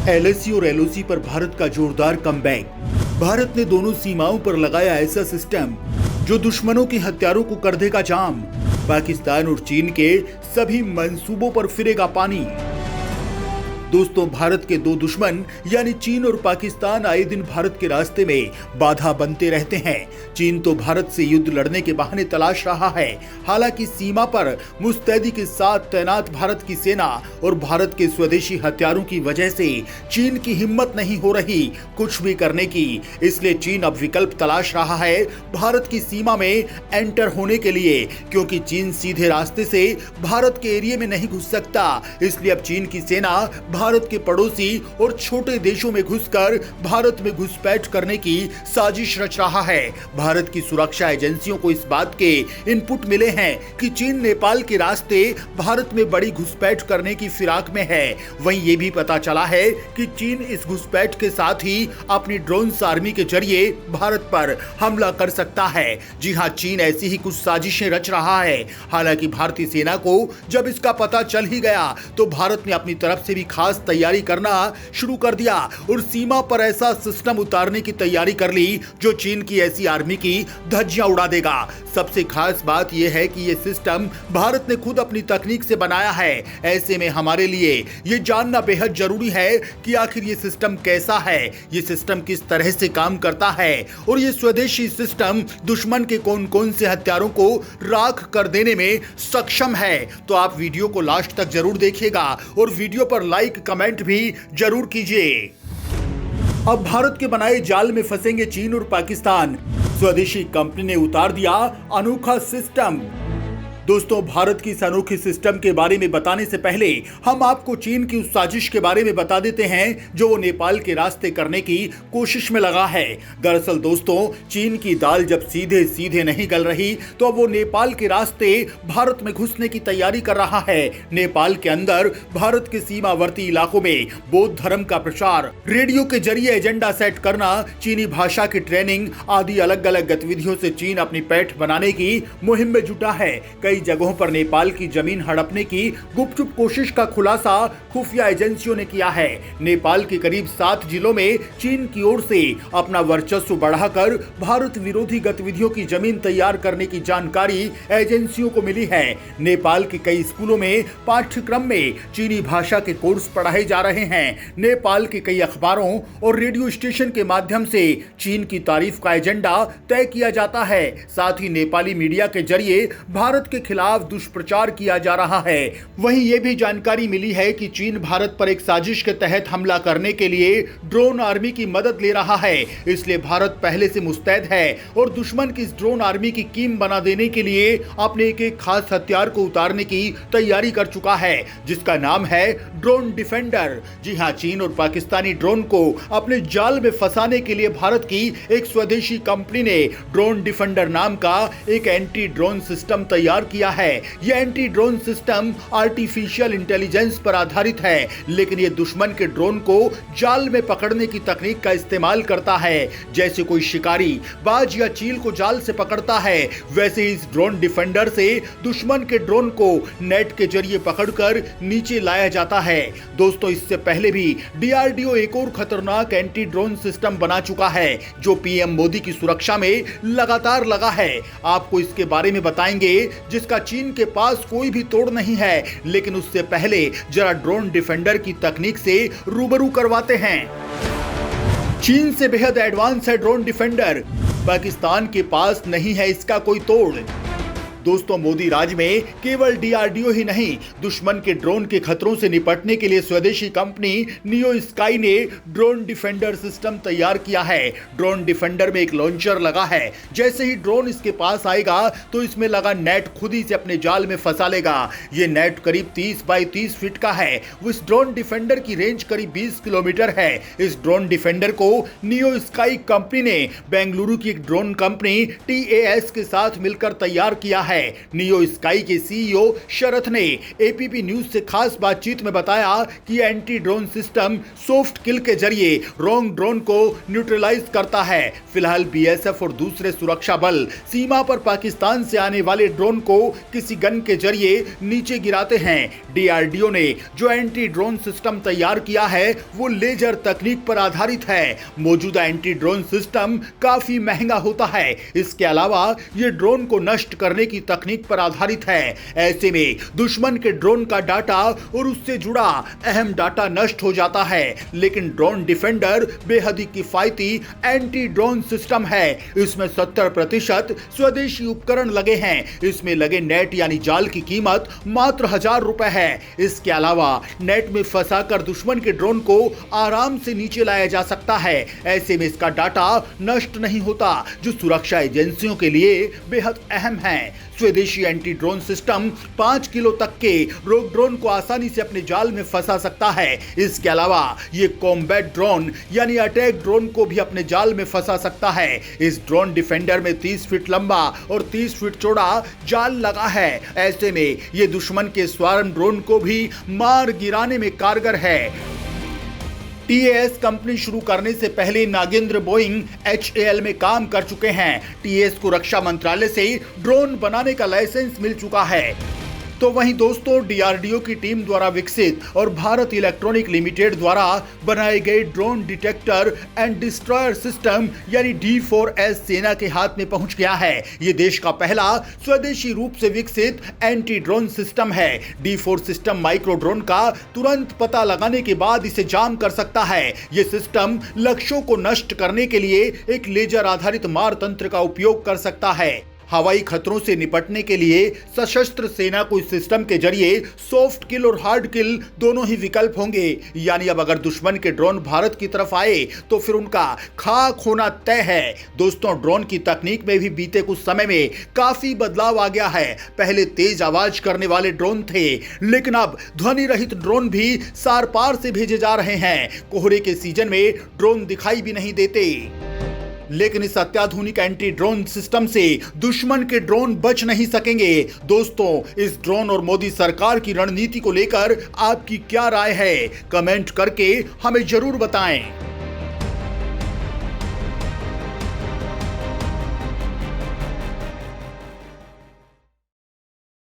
LAC और LOC पर भारत का जोरदार कमबैक। भारत ने दोनों सीमाओं पर लगाया ऐसा सिस्टम जो दुश्मनों के हथियारों को कर देगा जाम। पाकिस्तान और चीन के सभी मंसूबों पर फिरेगा पानी। दोस्तों, भारत के दो दुश्मन यानी चीन और पाकिस्तान आए दिन भारत के रास्ते में बाधा बनते रहते हैं। चीन तो भारत से युद्ध लड़ने के बहाने तलाश रहा है। हालांकि सीमा पर मुस्तैदी के साथ तैनात भारत की सेना और भारत के स्वदेशी हथियारों की वजह से चीन की हिम्मत नहीं हो रही कुछ भी करने की। इसलिए चीन अब विकल्प तलाश रहा है भारत की सीमा में एंटर होने के लिए, क्योंकि चीन सीधे रास्ते से भारत के एरिया में नहीं घुस सकता। इसलिए अब चीन की सेना भारत के पड़ोसी और छोटे देशों में घुसकर भारत में घुसपैठ करने की साजिश रच रहा है। भारत की सुरक्षा एजेंसियों को इस बात के इनपुट मिले हैं कि चीन नेपाल के रास्ते भारत में बड़ी घुसपैठ करने की फिराक में है। वहीं ये भी पता चला है कि चीन इस घुसपैठ के साथ ही अपनी ड्रोन आर्मी के जरिए भारत पर हमला कर सकता है। जी हां, चीन ऐसी ही कुछ साजिशें रच रहा है। हालांकि भारतीय सेना को जब इसका पता चल ही गया तो भारत ने अपनी तरफ से भी खास तैयारी करना शुरू कर दिया और सीमा पर ऐसा सिस्टम उतारने की तैयारी कर ली जो चीन की ऐसी आर्मी की धज्जियां उड़ा देगा। सबसे खास बात यह है कि यह सिस्टम भारत ने खुद अपनी तकनीक से बनाया है। ऐसे में हमारे लिए यह जानना बेहद जरूरी है कि आखिर यह सिस्टम कैसा है, यह सिस्टम किस तरह से काम करता है और यह स्वदेशी सिस्टम दुश्मन के कौन कौन से हथियारों को राख कर देने में सक्षम है। तो आप वीडियो को लास्ट तक जरूर देखिएगा और वीडियो पर लाइक कमेंट भी जरूर कीजिए। अब भारत के बनाए जाल में फंसेंगे चीन और पाकिस्तान। स्वदेशी कंपनी ने उतार दिया अनोखा सिस्टम। दोस्तों, भारत की इस अनोखे सिस्टम के बारे में बताने से पहले हम आपको चीन की उस साजिश के बारे में बता देते हैं जो वो नेपाल के रास्ते करने की कोशिश में लगा है। दरअसल दोस्तों, चीन की दाल जब सीधे सीधे नहीं गल रही तो अब वो नेपाल के रास्ते भारत में घुसने की तैयारी कर रहा है। नेपाल के अंदर भारत के सीमावर्ती इलाकों में बौद्ध धर्म का प्रचार, रेडियो के जरिए एजेंडा सेट करना, चीनी भाषा की ट्रेनिंग आदि अलग अलग गतिविधियों से चीन अपनी पैठ बनाने की मुहिम में जुटा है। कई जगहों पर नेपाल की जमीन हड़पने की गुपचुप कोशिश का खुलासा खुफिया एजेंसियों ने किया है। नेपाल के करीब 7 जिलों में चीन की ओर से अपना वर्चस्व बढ़ाकर भारत विरोधी गतिविधियों की जमीन तैयार करने की जानकारी एजेंसियों को मिली है। नेपाल के कई स्कूलों में पाठ्यक्रम में चीनी भाषा के कोर्स पढ़ाए जा रहे हैं। नेपाल के कई अखबारों और रेडियो स्टेशन के माध्यम से चीन की तारीफ का एजेंडा तय किया जाता है। साथ ही नेपाली मीडिया के जरिए भारत के खिलाफ दुष्प्रचार किया जा रहा है। वहीं यह भी जानकारी मिली है कि चीन भारत पर एक साजिश के तहत हमला करने के लिए ड्रोन आर्मी की मदद ले रहा है। इसलिए भारत पहले से मुस्तैद है और दुश्मन की इस ड्रोन आर्मी की कीम बना देने के लिए अपने एक खास हथियार को उतारने की तैयारी कर चुका है, जिसका नाम है ड्रोन डिफेंडर। जी हां, चीन और पाकिस्तानी ड्रोन को अपने जाल में फंसाने के लिए भारत की एक स्वदेशी कंपनी ने ड्रोन डिफेंडर नाम का एक एंटी ड्रोन सिस्टम तैयार किया है। यह anti drone system artificial intelligence पर आधारित है, लेकिन यह दुश्मन के ड्रोन को जाल में पकड़ने की तकनीक का इस्तेमाल करता है। जैसे कोई शिकारी बाज या चील को जाल से पकड़ता है, वैसे ही इस ड्रोन डिफेंडर से दुश्मन के ड्रोन को नेट के जरिए पकड़कर नीचे लाया जाता है। दोस्तों, इससे पहले भी डीआरडीओ एक और खतरनाक एंटी ड्रोन सिस्टम बना चुका है जो पीएम मोदी की सुरक्षा में लगातार लगा है। आपको इसके बारे में बताएंगे, जिसका चीन के पास कोई भी तोड़ नहीं है। लेकिन उससे पहले जरा ड्रोन डिफेंडर की तकनीक से रूबरू करवाते हैं। चीन से बेहद एडवांस है ड्रोन डिफेंडर, पाकिस्तान के पास नहीं है इसका कोई तोड़। दोस्तों, मोदी राज में केवल डीआरडीओ ही नहीं, दुश्मन के ड्रोन के खतरों से निपटने के लिए स्वदेशी कंपनी नियो स्काई ने ड्रोन डिफेंडर सिस्टम तैयार किया है। ड्रोन डिफेंडर में एक लॉन्चर लगा है। जैसे ही ड्रोन इसके पास आएगा तो इसमें लगा नेट खुद ही से अपने जाल में फंसा लेगा। ये नेट करीब 30 बाई 30 फीट का है। इस ड्रोन डिफेंडर की रेंज करीब 20 किलोमीटर है। इस ड्रोन डिफेंडर को नियो स्काई कंपनी ने बेंगलुरु की एक ड्रोन कंपनी TAS के साथ मिलकर तैयार किया है। है। नियो स्काई के सीईओ शरथ ने एपीपी न्यूज से खास बातचीत में बताया कि एंटी ड्रोन सिस्टम सॉफ्ट किल के जरिए रॉन्ग ड्रोन को न्यूट्रलाइज करता है। फिलहाल बीएसएफ और दूसरे सुरक्षा बल सीमा पर पाकिस्तान से आने वाले ड्रोन को किसी गन के जरिए नीचे गिराते हैं। डीआरडीओ ने जो एंटी ड्रोन सिस्टम तैयार किया है वो लेजर तकनीक पर आधारित है। मौजूदा एंटी ड्रोन सिस्टम काफी महंगा होता है। इसके अलावा ये ड्रोन को नष्ट करने की तकनीक पर आधारित है। ऐसे में दुश्मन के ड्रोन का डाटा और उससे जुड़ा अहम डाटा नष्ट हो जाता है। लेकिन ड्रोन डिफेंडर बेहद ही किफायती एंटी ड्रोन सिस्टम है। इसमें 70% स्वदेशी उपकरण लगे हैं। इसमें लगे नेट यानी जाल की कीमत मात्र 1000 रुपए है। इसके अलावा नेट में फंसाकर दुश्मन के ड्रोन को आराम से नीचे लाया जा सकता है। ऐसे में इसका डाटा नष्ट नहीं होता, जो सुरक्षा एजेंसियों के लिए बेहद अहम है। स्वदेशी एंटी ड्रोन सिस्टम 5 किलो तक के रोग ड्रोन को आसानी से अपने जाल में फंसा सकता है। इसके अलावा ये कॉम्बैट ड्रोन यानी अटैक ड्रोन को भी अपने जाल में फंसा सकता है। इस ड्रोन डिफेंडर में 30 फीट लंबा और 30 फीट चौड़ा जाल लगा है। ऐसे में ये दुश्मन के स्वार्म ड्रोन को भी मार गिराने में कारगर है। टीएएस कंपनी शुरू करने से पहले नागेंद्र बोइंग HAL में काम कर चुके हैं। टीएएस को रक्षा मंत्रालय से ड्रोन बनाने का लाइसेंस मिल चुका है। तो वहीं दोस्तों, डीआरडीओ की टीम द्वारा विकसित और भारत इलेक्ट्रॉनिक लिमिटेड द्वारा बनाए गए drone detector and destroyer system यानी D4S सेना के हाथ में पहुंच गया है। ये देश का पहला स्वदेशी रूप से विकसित एंटी ड्रोन सिस्टम है। D4 सिस्टम माइक्रो ड्रोन का तुरंत पता लगाने के बाद इसे जाम कर सकता है। ये सिस्टम लक्ष्यों को नष्ट करने के लिए एक लेजर आधारित मार तंत्र का उपयोग कर सकता है। हवाई खतरों से निपटने के लिए सशस्त्र सेना को इस सिस्टम के जरिए सॉफ्ट किल और हार्ड किल दोनों ही विकल्प होंगे। यानी अब अगर दुश्मन के ड्रोन भारत की तरफ आए तो फिर उनका खाक होना तय है। दोस्तों, ड्रोन की तकनीक में भी बीते कुछ समय में काफी बदलाव आ गया है। पहले तेज आवाज करने वाले ड्रोन थे, लेकिन अब ध्वनि रहित ड्रोन भी सार पार से भेजे जा रहे हैं। कोहरे के सीजन में ड्रोन दिखाई भी नहीं देते। लेकिन इस अत्याधुनिक एंटी ड्रोन सिस्टम से दुश्मन के ड्रोन बच नहीं सकेंगे। दोस्तों, इस ड्रोन और मोदी सरकार की रणनीति को लेकर आपकी क्या राय है? कमेंट करके हमें जरूर बताएं।